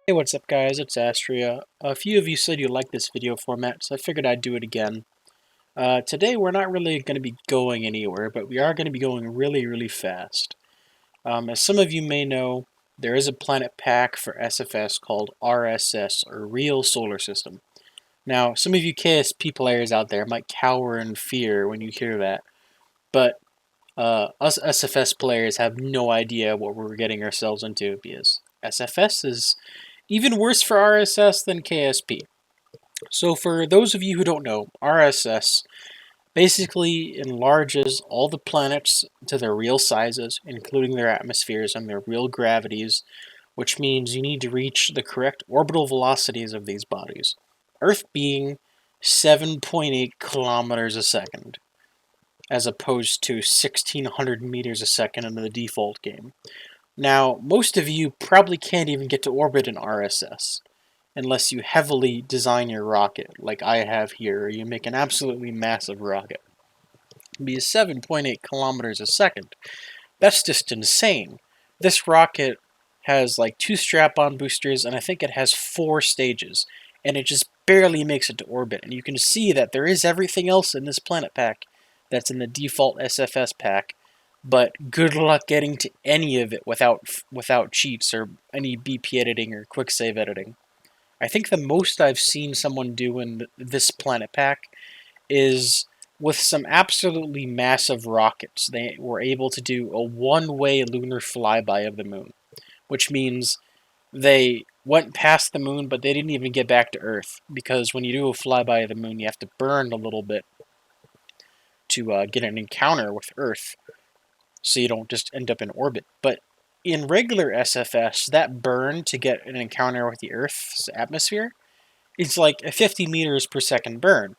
Hey, what's up guys, it's Astria. A few of you said you liked this video format, so I figured I'd do it again. Today we're not really going to be going anywhere, but we are going to be going really fast. As some of you may know, there is a planet pack for SFS called RSS, or Real Solar System. Now, some of you KSP players out there might cower in fear when you hear that, but us SFS players have no idea what we're getting ourselves into, because SFS is even worse for RSS than KSP. So for those of you who don't know, RSS basically enlarges all the planets to their real sizes, including their atmospheres and their real gravities, which means you need to reach the correct orbital velocities of these bodies. Earth being 7.8 kilometers a second, as opposed to 1600 meters a second in the default game. Now, most of you probably can't even get to orbit in RSS unless you heavily design your rocket, like I have here, or you make an absolutely massive rocket. It'd be 7.8 kilometers a second. That's just insane. This rocket has like 2 strap-on boosters, and I think it has 4 stages, and it just barely makes it to orbit. And you can see that there is everything else in this planet pack that's in the default SFS pack, but good luck getting to any of it without cheats or any BP editing or quick save editing. I think the most I've seen someone do in this planet pack is with some absolutely massive rockets. They were able to do a one-way lunar flyby of the moon, which means they went past the moon, but they didn't even get back to Earth, because when you do a flyby of the moon, you have to burn a little bit to get an encounter with Earth, so you don't just end up in orbit. But in regular SFS, that burn to get an encounter with the Earth's atmosphere, it's like a 50 meters per second burn.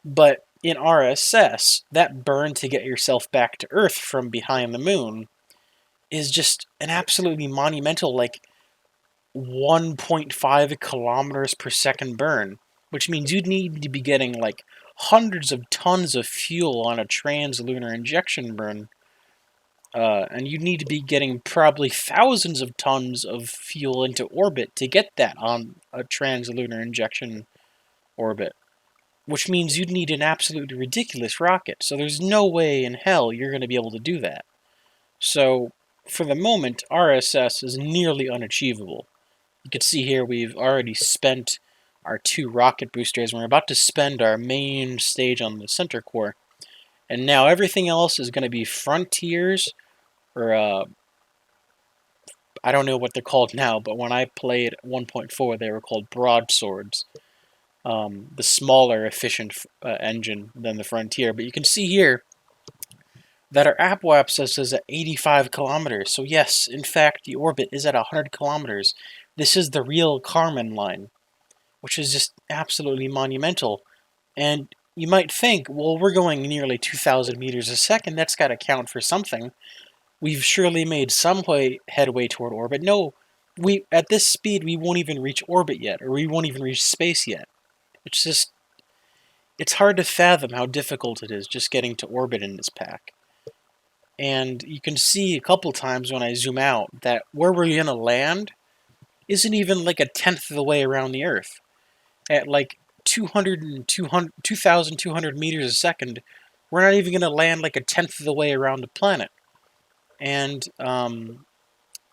But in RSS, that burn to get yourself back to Earth from behind the moon is just an absolutely monumental, like 1.5 kilometers per second burn, which means you'd need to be getting like hundreds of tons of fuel on a translunar injection burn. And you'd need to be getting probably thousands of tons of fuel into orbit to get that on a translunar injection orbit, which means you'd need an absolutely ridiculous rocket. So there's no way in hell you're going to be able to do that. So for the moment, RSS is nearly unachievable. You can see here we've already spent our 2 rocket boosters, and we're about to spend our main stage on the center core. And now everything else is going to be frontiers, or I don't know what they're called now, but when I played 1.4, they were called broadswords. The smaller, efficient engine than the Frontier. But you can see here that our apoapsis is at 85 kilometers. So yes, in fact, the orbit is at 100 kilometers. This is the real Kármán line, which is just absolutely monumental. And you might think, well, we're going nearly 2,000 meters a second. That's got to count for something. We've surely made some headway toward orbit. No, at this speed, we won't even reach orbit yet, or we won't even reach space yet. It's hard to fathom how difficult it is just getting to orbit in this pack. And you can see a couple times when I zoom out that where we're going to land isn't even like a tenth of the way around the Earth. At like 2,200 meters a second, we're not even going to land like a tenth of the way around the planet. And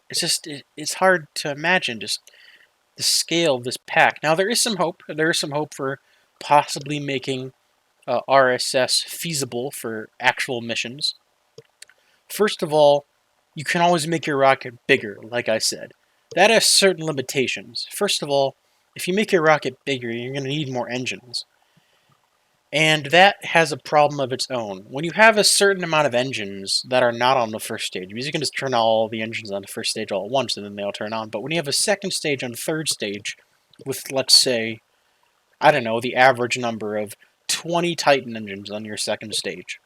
it's hard to imagine just the scale of this pack. Now there is some hope. There is some hope for possibly making RSS feasible for actual missions. First of all, you can always make your rocket bigger, like I said. That has certain limitations. First of all, if you make your rocket bigger, you're going to need more engines. And that has a problem of its own. When you have a certain amount of engines that are not on the first stage, because you can just turn all the engines on the first stage all at once and then they all turn on. But when you have a second stage and third stage with, let's say, I don't know, the average number of 20 Titan engines on your second stage,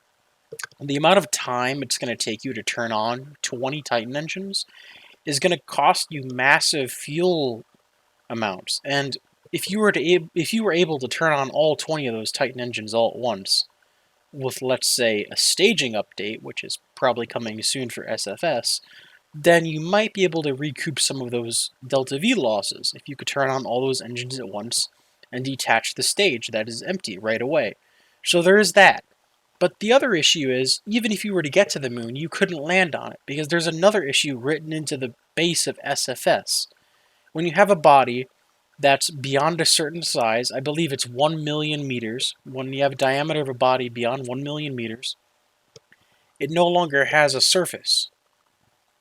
the amount of time it's going to take you to turn on 20 Titan engines is going to cost you massive fuel amounts. And if you were able to turn on all 20 of those Titan engines all at once, with, let's say, a staging update, which is probably coming soon for SFS, then you might be able to recoup some of those delta V losses if you could turn on all those engines at once and detach the stage that is empty right away. So there is that. But the other issue is, even if you were to get to the moon, you couldn't land on it, because there's another issue written into the base of SFS. When you have a body that's beyond a certain size, I believe it's 1 million meters, when you have a diameter of a body beyond 1 million meters, it no longer has a surface.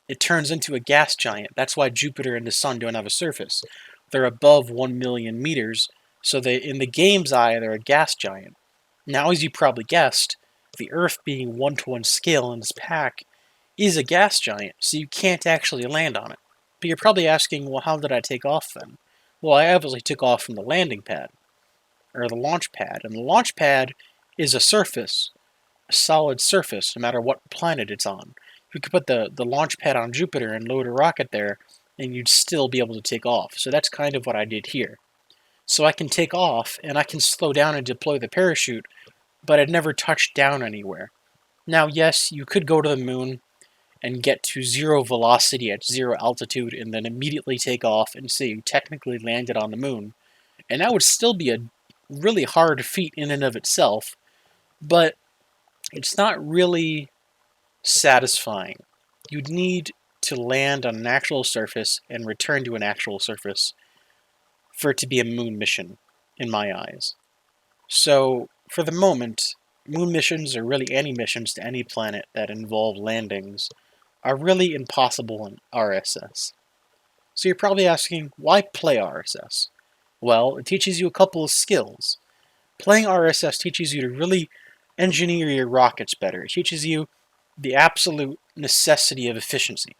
It turns into a gas giant. That's why Jupiter and the Sun don't have a surface. They're above 1 million meters, so in the game's eye, they're a gas giant. Now, as you probably guessed, the Earth being 1-to-1 scale in this pack is a gas giant, so you can't actually land on it. But you're probably asking, well, how did I take off then? Well, I obviously took off from the landing pad, or the launch pad, and the launch pad is a surface, a solid surface, no matter what planet it's on. You could put the launch pad on Jupiter and load a rocket there, and you'd still be able to take off. So that's kind of what I did here. So I can take off, and I can slow down and deploy the parachute, but I'd never touched down anywhere. Now, yes, you could go to the moon and get to zero velocity at zero altitude and then immediately take off and say you technically landed on the moon. And that would still be a really hard feat in and of itself, but it's not really satisfying. You'd need to land on an actual surface and return to an actual surface for it to be a moon mission, in my eyes. So, for the moment, moon missions, or really any missions to any planet that involve landings, are really impossible in RSS. So you're probably asking, why play RSS? Well, it teaches you a couple of skills. Playing RSS teaches you to really engineer your rockets better. It teaches you the absolute necessity of efficiency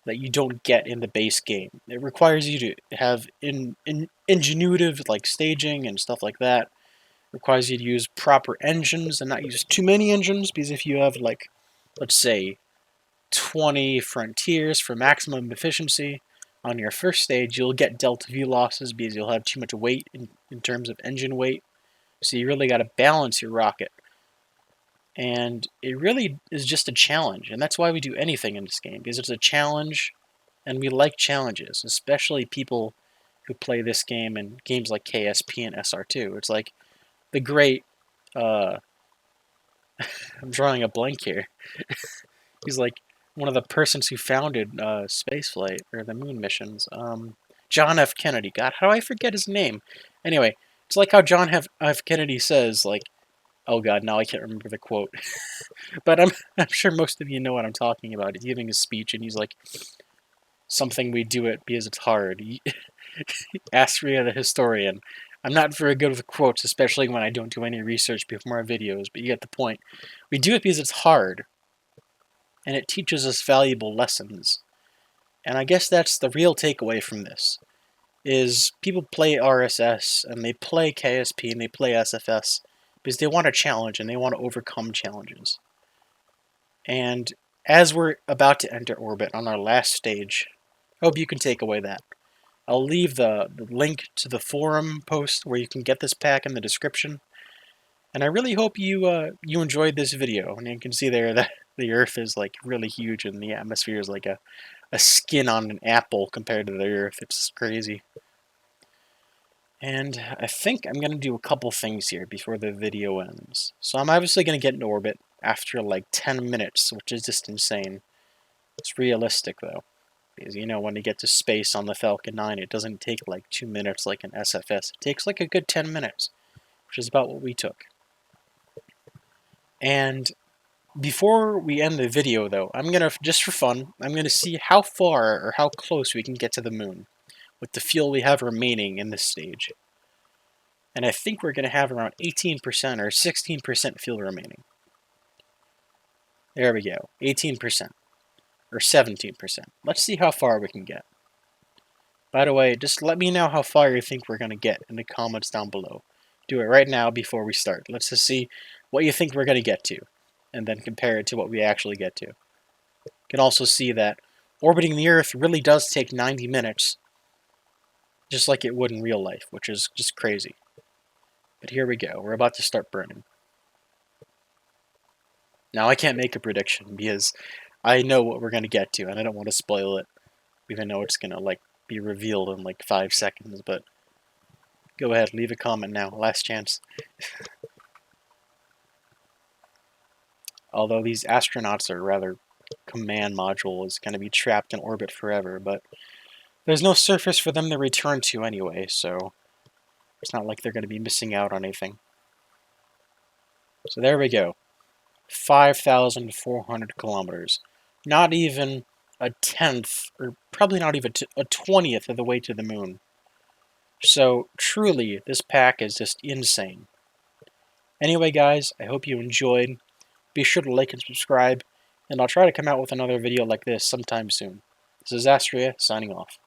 that you don't get in the base game. It requires you to have ingenuitive like staging and stuff like that. It requires you to use proper engines and not use too many engines, because if you have, like, let's say 20 frontiers for maximum efficiency on your first stage, you'll get delta V losses because you'll have too much weight in terms of engine weight. So you really got to balance your rocket. And it really is just a challenge, and that's why we do anything in this game, because it's a challenge, and we like challenges, especially people who play this game and games like KSP and SR2. It's like the great, I'm drawing a blank here. He's like one of the persons who founded spaceflight, or the moon missions. John F. Kennedy. God, how do I forget his name? Anyway, it's like how John F. Kennedy says, like, oh god, now I can't remember the quote. But I'm sure most of you know what I'm talking about. He's giving a speech, and he's like, something we do it because it's hard. Ask Rhea the historian. I'm not very good with quotes, especially when I don't do any research before my videos, but you get the point. We do it because it's hard, and it teaches us valuable lessons. And I guess that's the real takeaway from this, is people play RSS, and they play KSP, and they play SFS, because they want a challenge, and they want to overcome challenges. And as we're about to enter orbit on our last stage, I hope you can take away that. I'll leave the link to the forum post where you can get this pack in the description. And I really hope you enjoyed this video. And you can see there that the Earth is like really huge, and the atmosphere is like a skin on an apple compared to the Earth. It's crazy. And I think I'm going to do a couple things here before the video ends. So I'm obviously going to get in orbit after like 10 minutes, which is just insane. It's realistic though, because you know when you get to space on the Falcon 9, it doesn't take like 2 minutes like an SFS. It takes like a good 10 minutes, which is about what we took. And before we end the video though, I'm going to, just for fun, I'm going to see how far or how close we can get to the moon with the fuel we have remaining in this stage. And I think we're going to have around 18% or 16% fuel remaining. There we go, 18% or 17%. Let's see how far we can get. By the way, just let me know how far you think we're going to get in the comments down below. Do it right now before we start. Let's just see what you think we're going to get to, and then compare it to what we actually get to. You can also see that orbiting the Earth really does take 90 minutes, just like it would in real life, which is just crazy. But here we go. We're about to start burning. Now, I can't make a prediction because I know what we're going to get to, and I don't want to spoil it, even though it's going to, like, be revealed in, like, 5 seconds, but go ahead, leave a comment now, last chance. Although these astronauts are rather command module is going to be trapped in orbit forever, but there's no surface for them to return to anyway, so it's not like they're going to be missing out on anything. So there we go. 5,400 kilometers. Not even a tenth, or probably not even a 20th of the way to the moon. So truly, this pack is just insane. Anyway, guys, I hope you enjoyed. Be sure to like and subscribe, and I'll try to come out with another video like this sometime soon. This is Astria, signing off.